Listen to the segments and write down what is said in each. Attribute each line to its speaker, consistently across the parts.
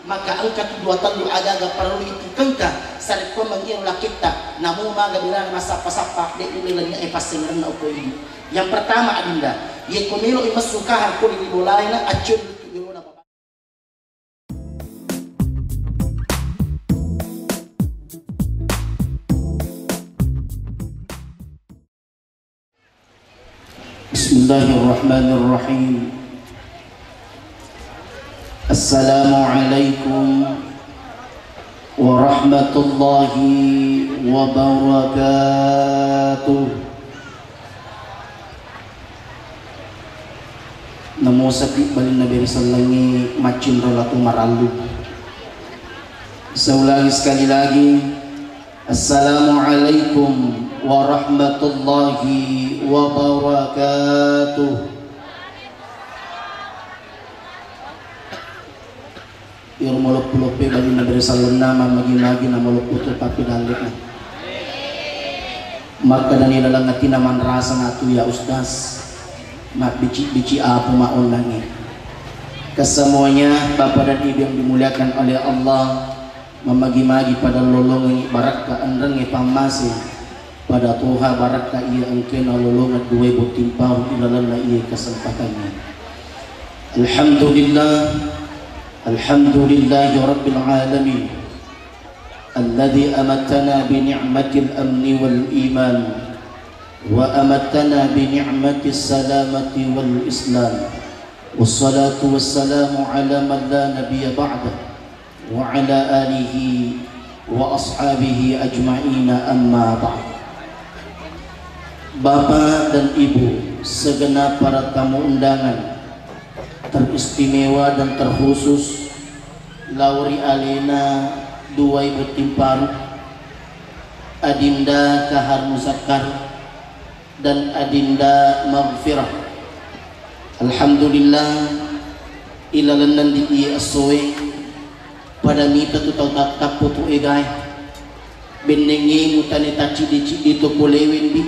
Speaker 1: maka angkat dua talu agaga perlu itu kengka sarit ko mangirulah kita namu maga bilang masapa-sapa de ililanya pasengan upo ini. Yang pertama adinda ye komilo imasukahan ko di bolaina acun irona baba. Bismillahirrahmanirrahim. Assalamualaikum warahmatullahi wabarakatuh. Namo sapi balin Nabi Sallangi macin rolatu maralu. Seulangi sekali lagi. Assalamualaikum warahmatullahi wabarakatuh. Yung mulok-mulok pe bali na beresalon nama magi-magi na mulok utul papi dalik na maka dan ilalang ngati naman rasa ngatu ya ustaz mak bici-bici apa maon langi kesemuanya Bapak dan Ibu yang dimuliakan oleh Allah memagi-magi pada lolongan barak ka andreng pamasi pada Tuhan barak ka iya engke na lolongan duwe butimpau ilalang na iya kesempatannya. Alhamdulillah. Alhamdulillahi Rabbil Alamin alladhi amatana bi ni'matil amni wal iman wa amatana bi ni'matis salamati wal islam wassalatu wassalamu ala man la nabiyya ba'da wa ala alihi wa ashabihi ajma'ina amma ba'd. Bapak dan Ibu segenap para tamu undangan teristimewa dan terkhusus Lauri Alena Duwai Butimparu Adinda Kahar Muzakkar dan Adinda Maghfirah. Alhamdulillah ilalanan di iya asoe pada mita tu tau tak putu egay benengi mutani taci di topolewin bi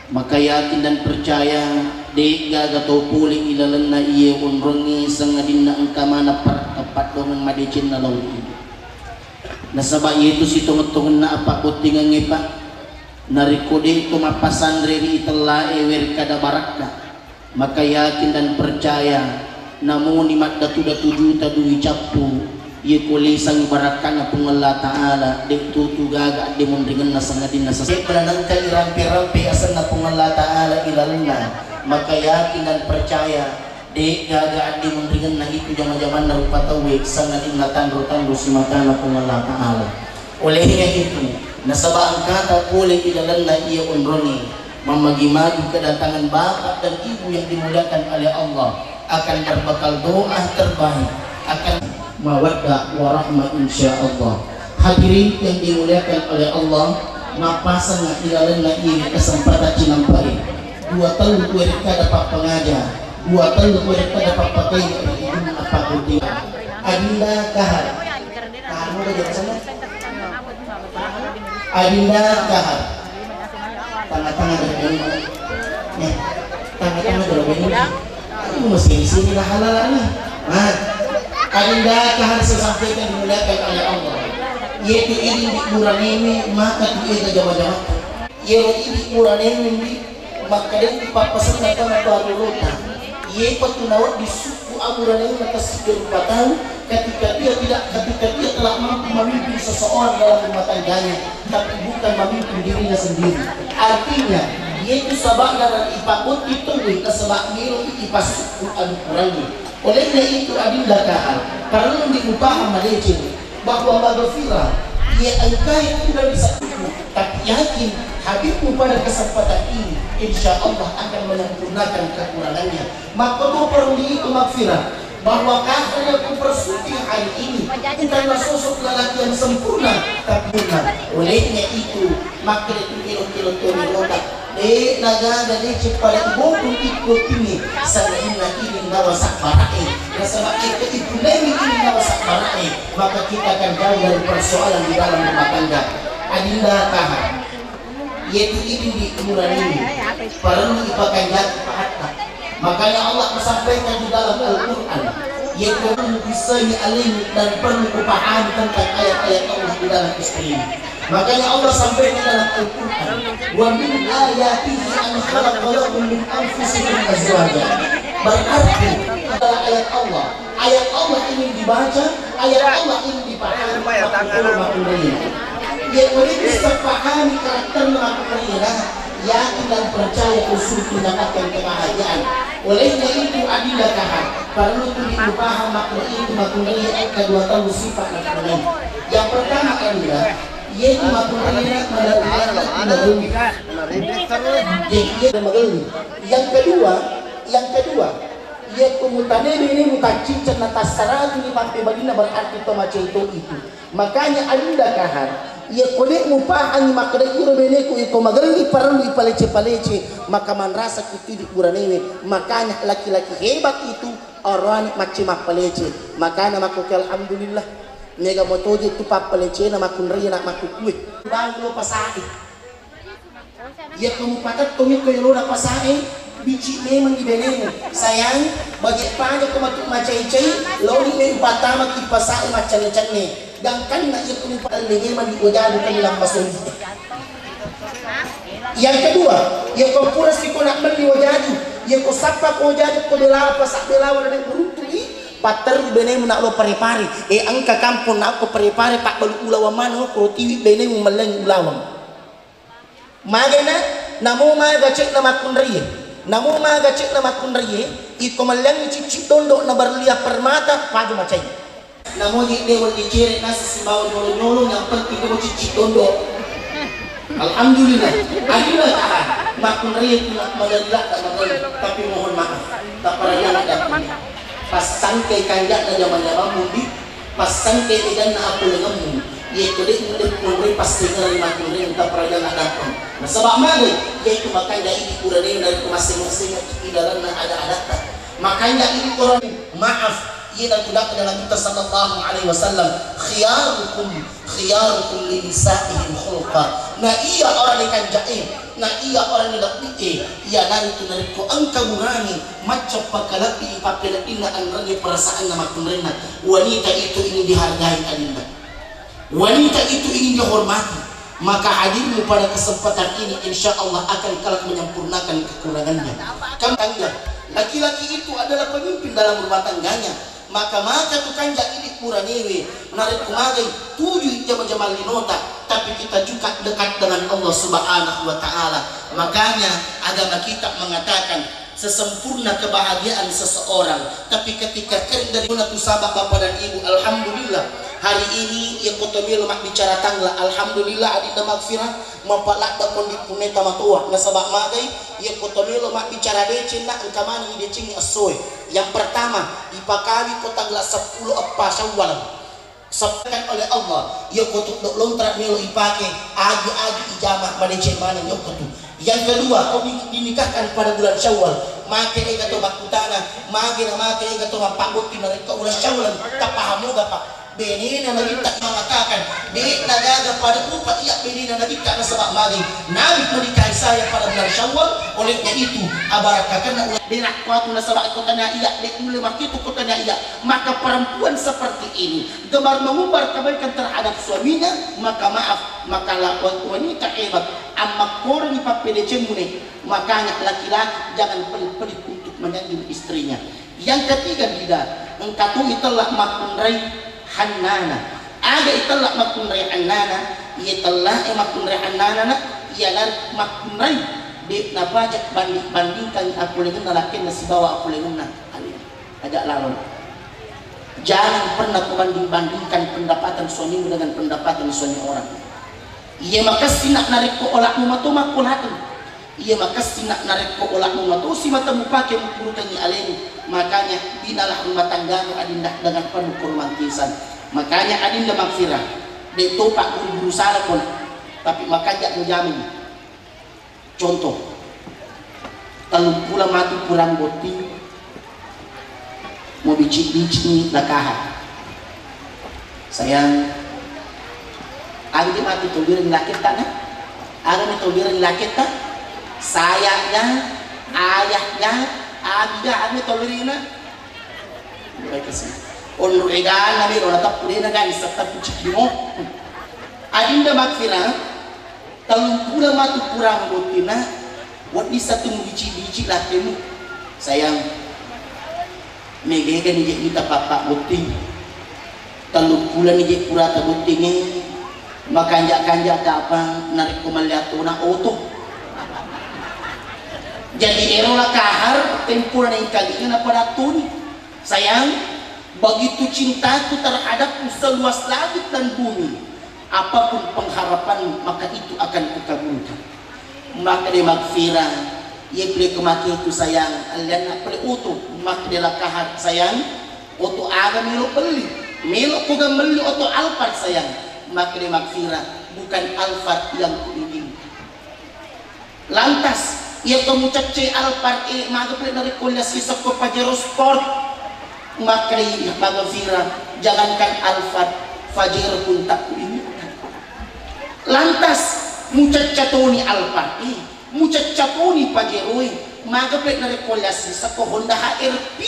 Speaker 1: maka yakin dan percaya de gaga tau puling ilalan na iye unrongi sangadin na angkamana tepat dongan madicin na lauri nasaba itu si tungut-tungun na apa putingan ngepa narikode itu mapasan reri itala ewer kada barakna maka yakin dan percaya namun imat datu-datu juta duwi capu ye kuli sang barakana pungalla ta'ala de tutu gaga de mundringan na sangadin na sasay pelanang kali rampi-rampi asan na pungalla ta'ala ilalana maka yakin dan percaya de gaga adi mendringan na itu zaman-zaman na rupatawi sangat ingatan rutan rusimatana kung Allah Ta'ala. Olehnya itu nasaba ang kata pulih ilalan na iya unroni mamagi-magi kedatangan bapak dan ibu yang dimuliakan oleh Allah akan berbakal doa terbaik akan mawaddah warahmah insyaallah. Hadirin yang dimuliakan oleh Allah mapasan na ilalan na iya kesempatan cinampai dua tahun mereka dapat pengajar, dua tahun mereka dapat pakai ilmu apa putih. Adinda Kahar, kamu ada di sana? Adinda Kahar, tengah-tengah dari ini, tengah-tengah dari ini. Aku mesti di sini lah halal nih. Adinda Kahar sesampaikan dimuliakan oleh Allah. Yaitu ini di bulan ini maka dia jawab-jawab. Yaitu ini bulan ini maka dia dipapasan na baru lota ye patunawat di suku amuran yang atas 4 tahun ketika dia telah mampu memimpin seseorang dalam rumah tangganya tapi bukan memimpin dirinya sendiri artinya ye itu sabaknya dan ipakut itu kesebak miru ipas suku adukurannya olehnya itu adinda kahal karena diupah malecin bahwa maghfirah ye angkai tidak bisa tapi yakin Habibmu pada kesempatan ini insya Allah akan menyempurnakan kekurangannya maka tu perlu itu maghfirah bahwa karena aku bersuci hari ini bukanlah sosok lelaki yang sempurna tapi benar olehnya itu maka itu kilo-kilo otak naga dan pada ibu ikut ini sehingga ini nawasak barai rasa itu ibu ini nawasak barai maka kita akan jauh dari persoalan di dalam rumah tangga. Adinda Kahar yaitu ini di umuran ini perlu dipakai jati pahatna makanya Allah menyampaikan di dalam Al-Quran Yaitu bisa dialami dan perlu pahami tentang ayat-ayat Allah di dalam istri ini. Makanya Allah sampaikan dalam Al-Quran, wa min ayatihi an khalaqa lakum min anfusikum azwaja. Berarti adalah ayat Allah. Ayat Allah ingin dibaca, ayat Allah ingin dipahami. Dia boleh bisa pahami karakter makhluknya, yakin dan percaya usul mendapatkan kebahagiaan. Olehnya itu adilah kahar. Perlu dipaham makhluk itu makhluknya kedua tahu sifat makhluknya. Yang pertama adalah yaitu makhluknya yang kedua yaitu mutane ini muka cincin atas saratu di pantai bagina berarti pemaca itu. Makanya ada kahar ya kulit mupahan makhluk itu beneku itu magali perlu ipalece maka man rasa kita di buranewe. Makanya laki-laki hebat itu orang macam mapalece. Makanya makhluk alhamdulillah nega motoje tu papalece na makunri na makukue banglo pasai ya kamu patat tumit ko yelo na pasai bici memang di benemu sayang bagi panja ko matuk macai-cai lori me patama ki pasai macam-macam ne dan kan na ya kamu patat lege man di ojado kan lang masuli. Yang kedua ya ko pura si ko nak beli ojado ya ko sapa ko ojado ko bela pasak bela wala de berutui pater bene nak lo pare-pare angka kampung nak ko pare-pare pak balu ulawa mano ko tiwi bene meleng ulawang magana namo maga cek na makunriye namo maga cek na makunriye iko meleng cici tondo na berliah permata padu macai namo di dewa di cere nasi sibawa nyolo yang penting ko cici tondo alhamdulillah adillah tahan makunriye nak melelak tapi mohon maaf tak pernah ada pas sangkai kanjak na zaman-zaman mundi pas sangkai idan na ako lengamu yaitu dia mulai pas tinggal 50 tak pernah nak datang. Nah sebab mana yaitu makanya ini kurang dari masing-masing idaran na ada makanya ini orang maaf ia dan tidak dalam kita sallallahu alaihi wasallam khiyarukum li nisaihim khulqa. Nah iya orang yang kanjain nah iya orang yang dakti iya nari tu nari ko angka murani macam pakalapi papela inna anrani perasaan nama kumrena wanita itu ingin dihargai adinda wanita itu ingin dihormati maka hadirmu pada kesempatan ini insya Allah akan kelak menyempurnakan kekurangannya. Kamu laki-laki itu adalah pemimpin dalam rumah tangganya maka tukang jadi puranewe narik kumagai 7 jam-jam linota tapi kita juga dekat dengan Allah Subhanahu wa taala. Makanya agama kita mengatakan sesempurna kebahagiaan seseorang tapi ketika kering dari mana tu sabak bapak dan ibu alhamdulillah hari ini yang kotomi lemak bicara tangla alhamdulillah adinda magfirah mempalak da kondi puneta matua na sabak magai yang kotomi lemak bicara decin na engkamani decin asoy. Yang pertama dipakali ko tangla 10 apa Syawal sabkan oleh Allah ya kotuk dok lontrak melo ipake agi ijamah madecin mana yo kotuk. Yang kedua kau dinikahkan pada bulan Syawal make ega to bakutana make ega to mapanggot tinarika ulah Syawal tak paham juga pak benina nabi tak mengatakan di nagaga pada rupa iya benina nabi karena sebab magi nabi menikahi saya pada bulan Syawal olehnya itu abarakakan ulah dinak kuatu na sebab kotanya iya dek mulai makitu kotanya iya maka perempuan seperti ini gemar mengumbar kebaikan terhadap suaminya maka maaf maka wanita hebat amma korang ipapedece mune makanya laki-laki jangan pelit-pelit untuk menyanjung istrinya. Yang ketiga tidak engkau itulah makunrai hannana ada itulah makunrai hannana ia telah makunrai hannana ia nar makunrai di napajak bandingkan aku lengan laki nasi bawa aku lengan ajak lawan jangan pernah bandingkan pendapatan suamimu dengan pendapatan suami orang. Ia makas nak narik ko olak mo mato makulatan. Ia makas nak narik ko olak mo mato si mata mo pakai mukurutan ni aleni. Makanya binalah rumah tanggamu adinda dengan penuh keromantisan. Makanya adinda magfirah. Dito pak berusaha pun. Tapi makanya menjamin. Contoh. Talung pula mati kurang boti. Mau bicik-bicik ni lakahan. Sayang. Agi mati tuliran lakit tak na? Agi tuliran lakit tak? Sayangnya, ayahnya, agiga agi tuliran na? Baik kasih. Ulu egan nabi ora tapure na guys sa tapuchi mo. Adinda magfira talungkula matu kurang botina wat di satu bici-bici lakin sayang megega ni kita papa boting talungkula ni kurata botingnya makanja-kanja kapang narik kumaliato na oto jadi erola kahar tempura na ikalinya na padatun sayang begitu cintaku terhadapmu seluas langit dan bumi apapun pengharapan maka itu akan kukabulkan maka dia magfira ia boleh kemaki itu sayang alian nak boleh utuh maka dia kahar sayang utuh aga milo beli milo kuga beli utuh Alphard sayang maka dia magfira bukan Alphard yang kuingin lantas ia kamu cece Alphard maka boleh dari kuliah sisa ko Pajero Sport maka dia magfira jangankan Alphard Pajero pun tak kuinginkan lantas mucacatoni Alphard mucacatoni Pajero maka boleh dari kuliah sisa ko Honda HRP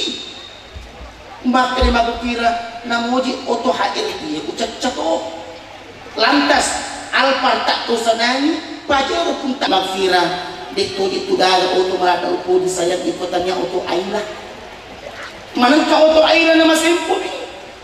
Speaker 1: maka dia magfira namoji auto HRP mucacato lantas Alphard tak kusanani Pajero pun tak magfira dito daga auto marada upo di sayang ipotanya auto Ayla manang ka auto Ayla na masimpo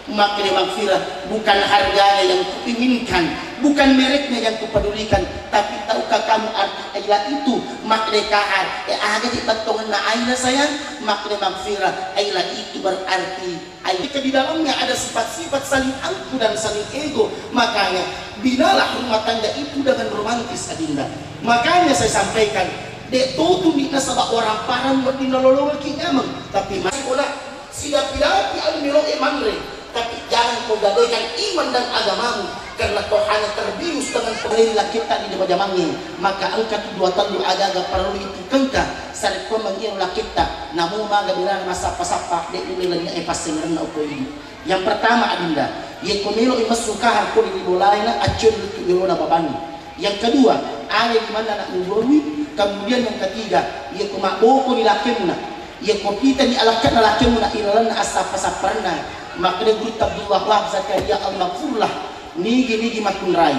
Speaker 1: maka dia magfira bukan harganya yang kuinginkan bukan mereknya yang kupedulikan tapi tahukah kamu arti Ayla itu maka dia kahar aga di batongan na Ayla sayang maka dia magfira Ayla itu berarti Ayla di dalamnya ada sifat-sifat saling angku dan saling ego makanya binalah rumah tangga itu dengan romantis adinda makanya saya sampaikan dek tutu di nasabah orang parang buat dinololong kinyamang tapi masih olah siap pidapi al-milo imanre tapi jangan kau gadaikan iman dan agamamu karena kau hanya terbius dengan pengailah kita di jamangnya maka angkat dua tandu aga-aga perlu itu kengka sarit kau mengirulah kita namun maga bilang masa-pasapa dek nilainya pasengan na upo ini yang pertama adinda yang kumilo imasukahan ko di bolaina acun itu ilo na babani yang kedua ada di mana nak menjorwi kemudian yang ketiga ia kumaboko ni lakemna ia kopita ni alakan na lakemna ilalan na asapa-saparna maka dia guru Abdullah Wahab Zakaria al-Maghfurlah nigi makunrai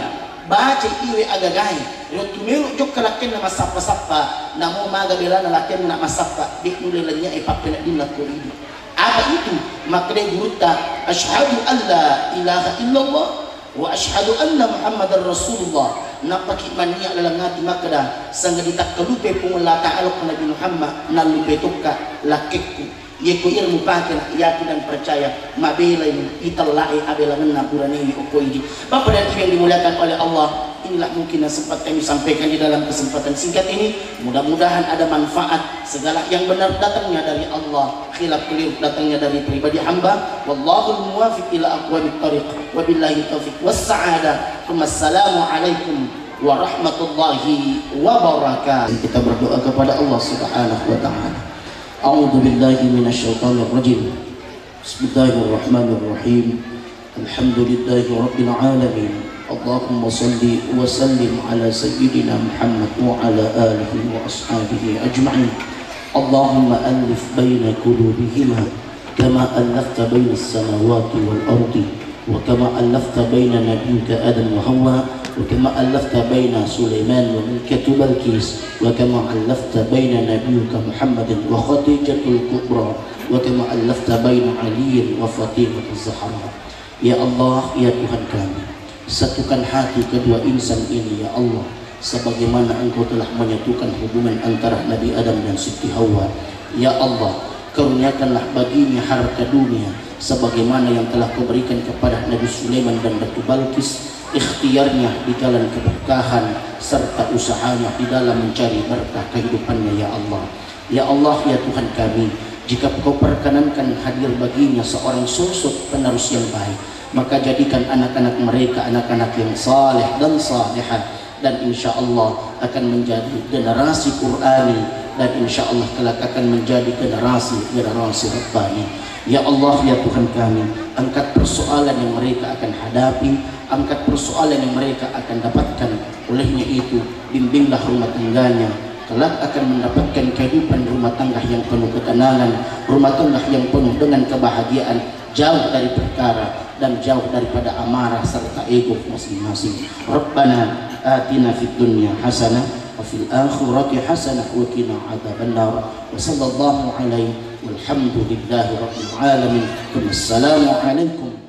Speaker 1: baca iwe agagai rotumelo jok kalaken na masapa-sapa namo maga bela na laken na masapa dik nulelanya ipapena din lakko ini apa itu maka dia guru ta asyhadu an la ilaha illallah wa asyhadu anna muhammadar rasulullah napaki mania dalam hati makada sanga ditak kalupe pungula ta'ala Nabi Muhammad nalupe tukka lakekku yeko ilmu pakin yakin dan percaya mabelai italai abelangan napurani uko ini Bapak dan Ibu yang dimuliakan oleh Allah inilah mungkin yang sempat kami sampaikan di dalam kesempatan singkat ini mudah-mudahan ada manfaat segala yang benar datangnya dari Allah khilaf keliru datangnya dari pribadi hamba wallahul muwafiq ila aqwamit thariq wabillahi taufiq wassa'adah wassalamu alaikum warahmatullahi wabarakatuh kita berdoa kepada Allah subhanahu wa ta'ala a'udzu billahi minasyaitonir rajim bismillahirrahmanirrahim alhamdulillahi rabbil alamin Allahumma salli wa sallim ala sayyidina Muhammad wa ala alihi wa ashabihi ajma'in Allahumma alif baina qulubihima kama alafta baina as-samawati wal ardi wa kama alafta baina nabiyyika Adam wa Hawa wa kama alafta baina Sulaiman wa Milkatu Balqis wa kama alafta baina nabiyyika Muhammadin wa Khadijatul Kubra wa kama alafta baina Ali wa Fatimah az-Zahra ya Allah ya Tuhan kami satukan hati kedua insan ini ya Allah sebagaimana engkau telah menyatukan hubungan antara Nabi Adam dan Siti Hawa ya Allah karuniakanlah baginya harta dunia sebagaimana yang telah kau berikan kepada Nabi Sulaiman dan Ratu Balqis ikhtiarnya di jalan keberkahan serta usahanya di dalam mencari berkah kehidupannya ya Allah ya Allah ya Tuhan kami jika kau perkenankan hadir baginya seorang sosok penerus yang baik maka jadikan anak-anak mereka anak-anak yang saleh dan salihah dan insya Allah akan menjadi generasi Qur'ani dan insya Allah kelak akan menjadi generasi Rabbani ya Allah ya Tuhan kami angkat persoalan yang mereka akan hadapi angkat persoalan yang mereka akan dapatkan olehnya itu bimbinglah rumah tangganya kelak akan mendapatkan kehidupan rumah tangga yang penuh ketenangan, rumah tangga yang penuh dengan kebahagiaan, jauh dari perkara dan jauh daripada amarah serta ego masing-masing. Rabbana atina fid dunya hasanah wa fil akhirati hasanah wa qina adzabannar. Wa sallallahu alaihi walhamdulillahi rabbil alamin. Wassalamu alaikum